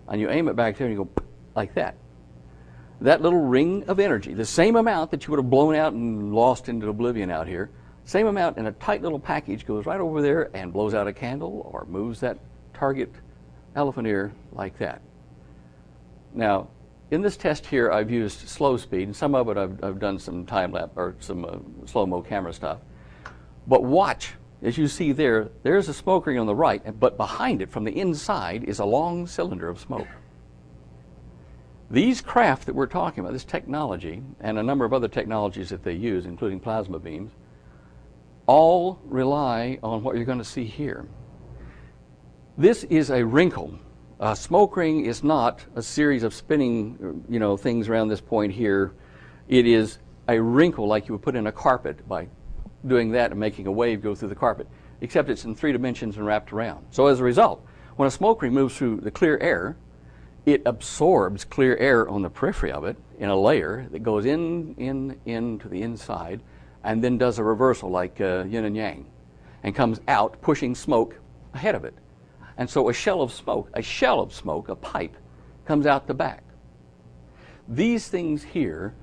and you aim it back there and you go like that. That little ring of energy, the same amount that you would have blown out and lost into oblivion out here, same amount in a tight little package goes right over there and blows out a candle or moves that target elephant ear like that. Now, in this test here, I've used slow speed, and some of it I've done some time lapse or some slow-mo camera stuff. But watch, as you see there, there's a smoke ring on the right, but behind it, from the inside, is a long cylinder of smoke. These craft that we're talking about, this technology, and a number of other technologies that they use, including plasma beams, all rely on what you're going to see here. This is a wrinkle. A smoke ring is not a series of spinning, things around this point here. It is a wrinkle like you would put in a carpet by doing that and making a wave go through the carpet, except it's in 3 dimensions and wrapped around. So as a result, when a smoke ring moves through the clear air, it absorbs clear air on the periphery of it in a layer that goes into the inside and then does a reversal like yin and yang and comes out pushing smoke ahead of it. And so a shell of smoke, a pipe, comes out the back. These things here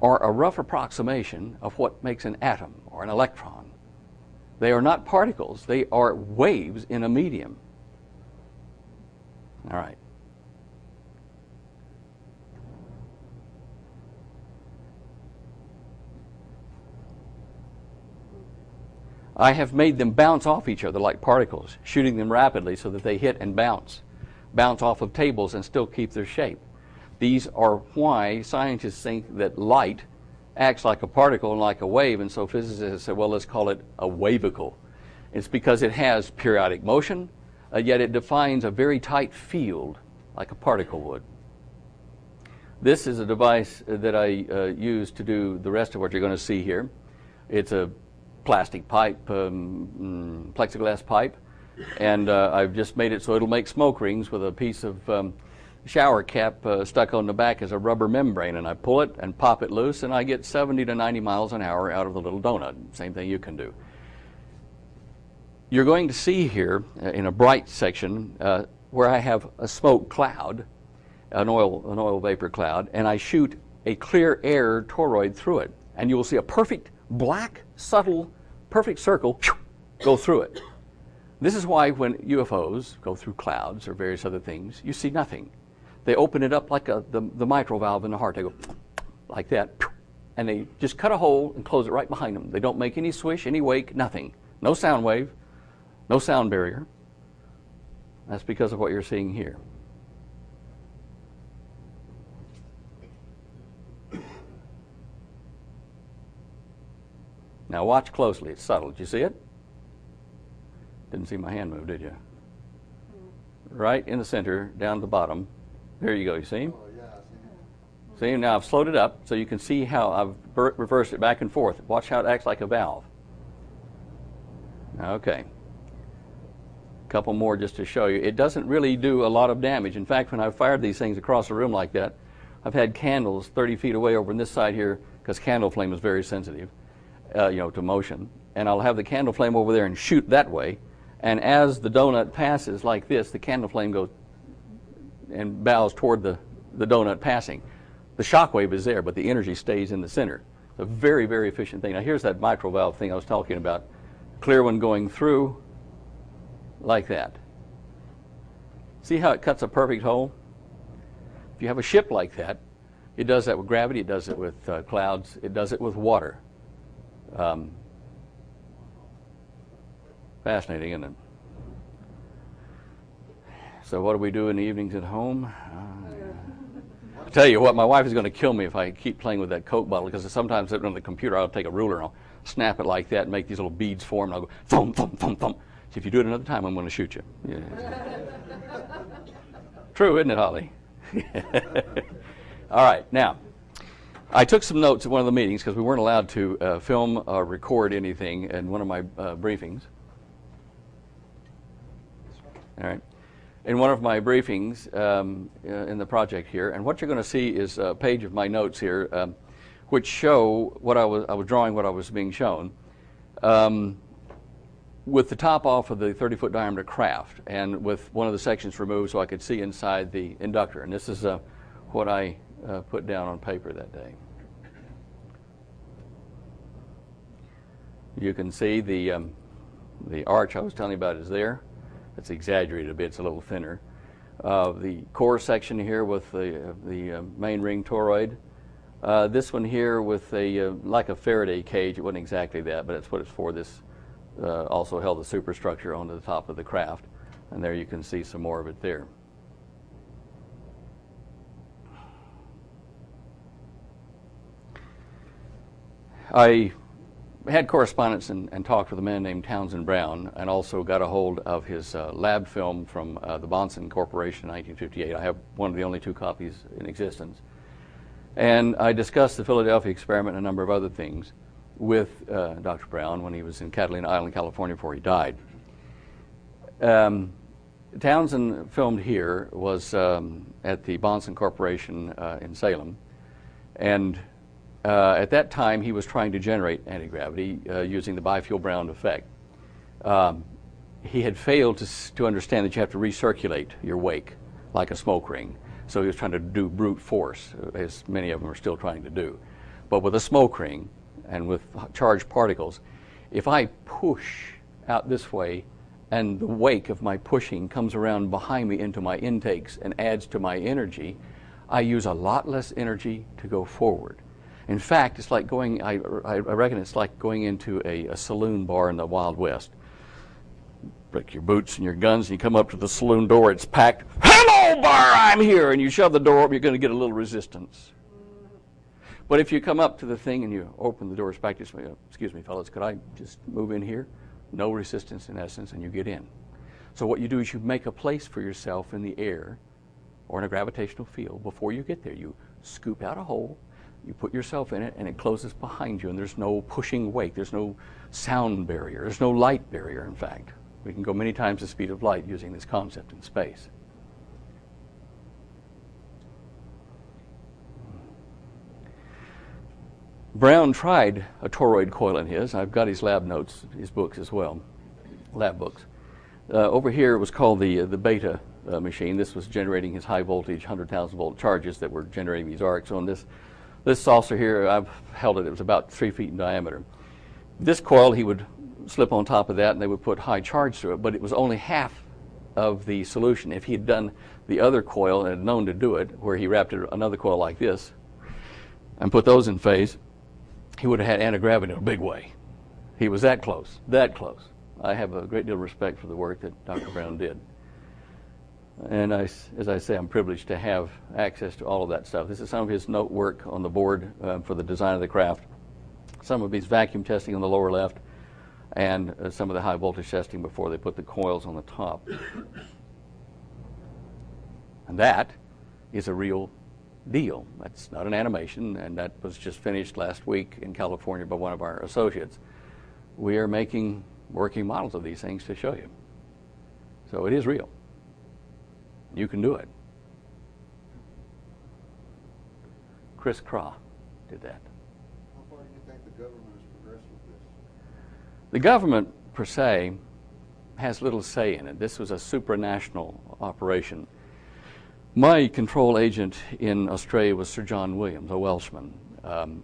are a rough approximation of what makes an atom or an electron. They are not particles, they are waves in a medium. All right. I have made them bounce off each other like particles, shooting them rapidly so that they hit and bounce off of tables and still keep their shape. These are why scientists think that light acts like a particle and like a wave, and so physicists say, well, let's call it a wavicle. It's because it has periodic motion, yet it defines a very tight field like a particle would. This is a device that I use to do the rest of what you're going to see here. It's a plastic pipe, plexiglass pipe, and I've just made it so it'll make smoke rings with a piece of shower cap stuck on the back as a rubber membrane, and I pull it and pop it loose and I get 70 to 90 miles an hour out of the little donut. Same thing you can do. You're going to see here in a bright section where I have a smoke cloud, an oil vapor cloud, and I shoot a clear air toroid through it, and you will see a perfect black, subtle, perfect circle go through it. This is why when UFOs go through clouds or various other things, you see nothing. They open it up like the mitral valve in the heart. They go like that, and they just cut a hole and close it right behind them. They don't make any swish, any wake, nothing. No sound wave, no sound barrier. That's because of what you're seeing here. Now watch closely. It's subtle. Did you see it? Didn't see my hand move, did you? Right in the center, down to the bottom. There you go. You see? Oh, yeah, I see. See, now I've slowed it up so you can see how I've reversed it back and forth. Watch how it acts like a valve. Okay. A couple more just to show you. It doesn't really do a lot of damage. In fact, when I've fired these things across the room like that, I've had candles 30 feet away over on this side here, because candle flame is very sensitive, to motion. And I'll have the candle flame over there and shoot that way. And as the donut passes like this, the candle flame goes and bows toward the donut passing. The shock wave is there, but the energy stays in the center. It's a very, very efficient thing. Now here's that mitral valve thing I was talking about. Clear one going through like that. See how it cuts a perfect hole? If you have a ship like that, it does that with gravity, it does it with clouds, it does it with water. Fascinating, isn't it? So what do we do in the evenings at home? I'll tell you what, my wife is going to kill me if I keep playing with that Coke bottle, because sometimes on the computer I'll take a ruler and I'll snap it like that and make these little beads form, and I'll go thump, thump, thump, thump. So if you do it another time, I'm going to shoot you. Yeah. True, isn't it, Holly? All right, now, I took some notes at one of the meetings because we weren't allowed to film or record anything in one of my briefings. All right. In one of my briefings in the project here, and what you're going to see is a page of my notes here, which show what I was drawing, what I was being shown. with the top off of the 30-foot diameter craft and with one of the sections removed so I could see inside the inductor. And this is what I put down on paper that day. You can see the arch I was telling you about is there. It's exaggerated a bit, it's a little thinner. The core section here with the main ring toroid. This one here with like a Faraday cage. It wasn't exactly that, but that's what it's for. This also held the superstructure onto the top of the craft. And there you can see some more of it there. I had correspondence and talked with a man named Townsend Brown, and also got a hold of his lab film from the Bonson Corporation in 1958. I have one of the only 2 copies in existence. And I discussed the Philadelphia experiment and a number of other things with Dr. Brown when he was in Catalina Island, California, before he died. Townsend filmed here was at the Bonson Corporation in Salem, and at that time, he was trying to generate anti-gravity using the biofuel-Brown effect. He had failed to understand that you have to recirculate your wake like a smoke ring. So he was trying to do brute force, as many of them are still trying to do. But with a smoke ring and with charged particles, if I push out this way and the wake of my pushing comes around behind me into my intakes and adds to my energy, I use a lot less energy to go forward. In fact, it's like going, I reckon it's like going into a saloon bar in the Wild West. Break your boots and your guns, and you come up to the saloon door, it's packed. Hello, bar, I'm here! And you shove the door up, you're going to get a little resistance. But if you come up to the thing and you open the doors back, excuse me, fellas, could I just move in here? No resistance in essence, and you get in. So what you do is you make a place for yourself in the air or in a gravitational field. Before you get there, you scoop out a hole, you put yourself in it, and it closes behind you, and there's no pushing wake, there's no sound barrier, there's no light barrier, in fact. We can go many times the speed of light using this concept in space. Brown tried a toroid coil in his. I've got his lab notes, his books as well, lab books. Over here it was called the beta machine. This was generating his high voltage 100,000 volt charges that were generating these arcs. So on this saucer here, I've held it, it was about 3 feet in diameter. This coil, he would slip on top of that and they would put high charge through it, but it was only half of the solution. If he had done the other coil and had known to do it, where he wrapped another coil like this and put those in phase, he would have had anti-gravity in a big way. He was that close, that close. I have a great deal of respect for the work that Dr. Brown did. And as I say, I'm privileged to have access to all of that stuff. This is some of his note work on the board for the design of the craft, some of his vacuum testing on the lower left, and some of the high voltage testing before they put the coils on the top. And that is a real deal. That's not an animation, and that was just finished last week in California by one of our associates. We are making working models of these things to show you. So it is real. You can do it. Chris Craw did that. How far do you think the government has progressed with this? The government, per se, has little say in it. This was a supranational operation. My control agent in Australia was Sir John Williams, a Welshman,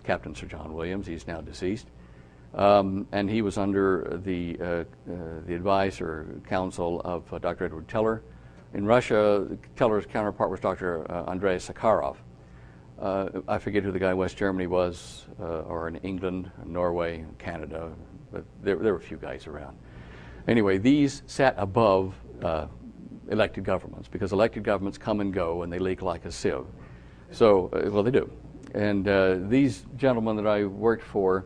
Captain Sir John Williams. He's now deceased. And he was under the advice or counsel of Dr. Edward Teller. In Russia, Teller's counterpart was Dr. Andrei Sakharov. I forget who the guy in West Germany was, or in England, Norway, Canada, but there were a few guys around. Anyway, these sat above elected governments, because elected governments come and go and they leak like a sieve. So, well, they do. And these gentlemen that I worked for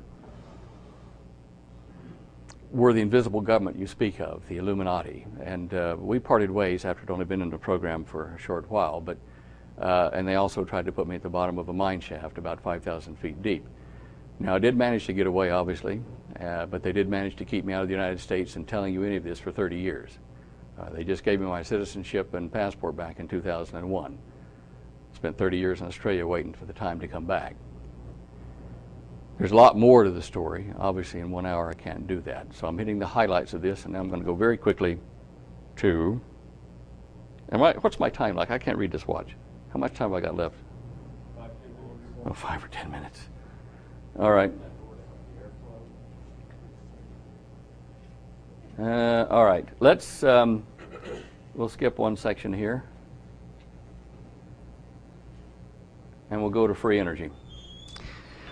were the invisible government you speak of, the Illuminati. And we parted ways after I'd only been in the program for a short while, but and they also tried to put me at the bottom of a mine shaft about 5,000 feet deep. Now, I did manage to get away, obviously, but they did manage to keep me out of the United States and telling you any of this for 30 years. They just gave me my citizenship and passport back in 2001. Spent 30 years in Australia waiting for the time to come back. There's a lot more to the story. Obviously, in 1 hour, I can't do that. So I'm hitting the highlights of this, and now I'm going to go very quickly to, and what's my time like? I can't read this watch. How much time have I got left? 5 10 minutes. Oh, 5 or 10 minutes. All right. All right. Let's, we'll skip one section here. And we'll go to free energy.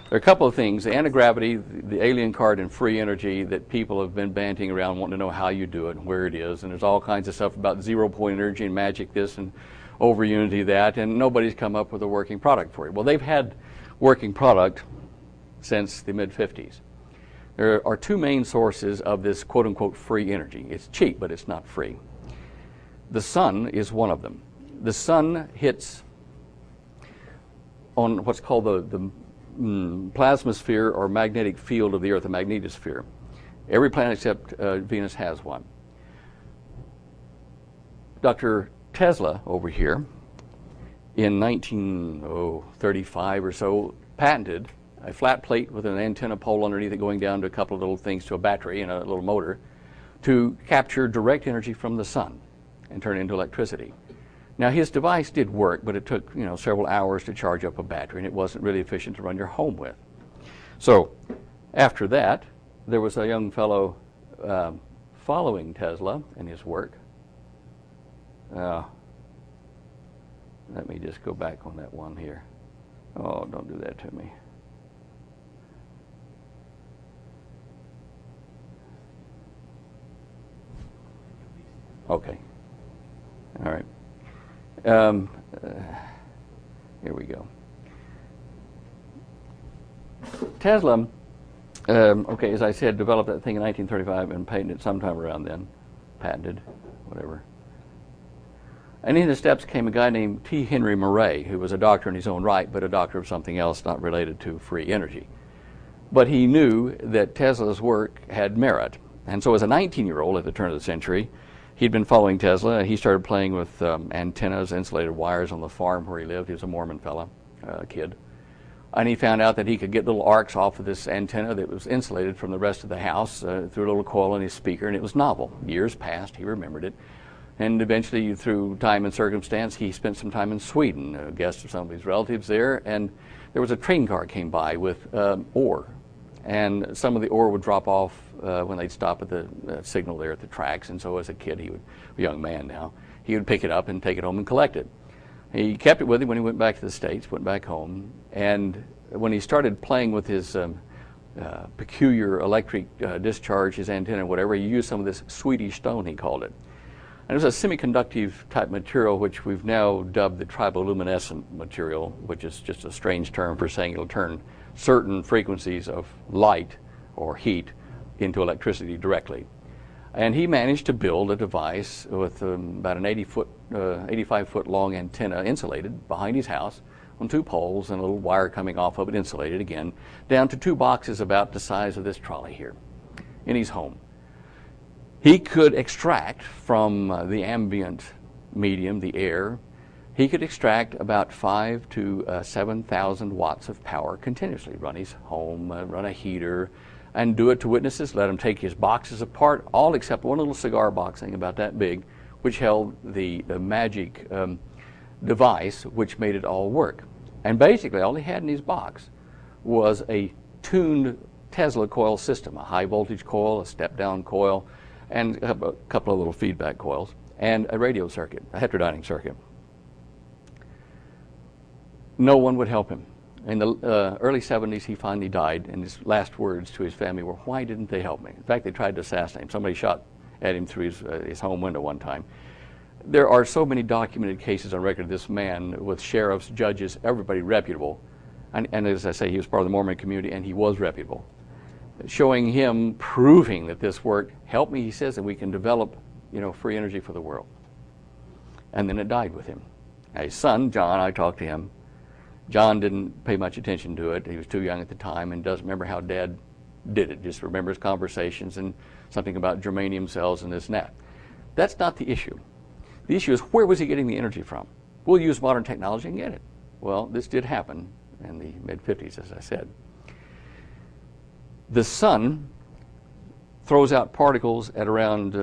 There are a couple of things, the antigravity, the alien card, and free energy that people have been banting around wanting to know how you do it and where it is. And there's all kinds of stuff about 0-point energy and magic this and over unity that, and nobody's come up with a working product for it. Well, they've had working product since the mid-50s. There are two main sources of this quote-unquote free energy. It's cheap, but it's not free. The sun is one of them. The sun hits on what's called the plasmasphere or magnetic field of the Earth, the magnetosphere. Every planet except Venus has one. Dr. Tesla over here in 1935 or so patented a flat plate with an antenna pole underneath it going down to a couple of little things to a battery and a little motor to capture direct energy from the sun and turn it into electricity. Now, his device did work, but it took, several hours to charge up a battery, and it wasn't really efficient to run your home with. So, after that, there was a young fellow following Tesla and his work. Let me just go back on that one here. Oh, don't do that to me. Okay. All right. Here we go. Tesla, okay, as I said, developed that thing in 1935 and patented it sometime around then. Patented, whatever. And in the steps came a guy named T. Henry Murray, who was a doctor in his own right, but a doctor of something else not related to free energy. But he knew that Tesla's work had merit. And so as a 19-year-old at the turn of the century, he'd been following Tesla. He started playing with antennas, insulated wires on the farm where he lived. He was a Mormon fella, kid. And he found out that he could get little arcs off of this antenna that was insulated from the rest of the house through a little coil in his speaker, and it was novel. Years passed, he remembered it. And eventually, through time and circumstance, he spent some time in Sweden, a guest of some of his relatives there, and there was a train car came by with ore. And some of the ore would drop off when they'd stop at the signal there at the tracks. And so as a kid, a young man now, he would pick it up and take it home and collect it. He kept it with him when he went back to the States, went back home. And when he started playing with his peculiar electric discharge, his antenna, whatever, he used some of this Swedish stone, he called it. And it was a semiconductive type material, which we've now dubbed the triboluminescent material, which is just a strange term for saying it'll turn certain frequencies of light or heat into electricity directly. And he managed to build a device with about an 85-foot long antenna insulated behind his house on two poles and a little wire coming off of it, insulated again, down to two boxes about the size of this trolley here in his home. He could extract from the ambient medium, the air, he could extract about 5,000 to 7,000 watts of power continuously, run his home, run a heater, and do it to witnesses, let him take his boxes apart, all except one little cigar box thing about that big, which held the magic device which made it all work. And basically all he had in his box was a tuned Tesla coil system, a high voltage coil, a step down coil, and a couple of little feedback coils, and a radio circuit, a heterodyning circuit. No one would help him. In the early 70s, he finally died, and his last words to his family were, "Why didn't they help me?" In fact, they tried to assassinate him. Somebody shot at him through his home window one time. There are so many documented cases on record of this man with sheriffs, judges, everybody reputable. And as I say, he was part of the Mormon community, and he was reputable. Showing him, proving that this worked. Help me, he says, and we can develop, free energy for the world. And then it died with him. Now, his son, John, I talked to him. John didn't pay much attention to it. He was too young at the time and doesn't remember how Dad did it. Just remembers conversations and something about germanium cells and this and that. That's not the issue. The issue is, where was he getting the energy from? We'll use modern technology and get it. Well, this did happen in the mid-50s, as I said. The sun throws out particles at around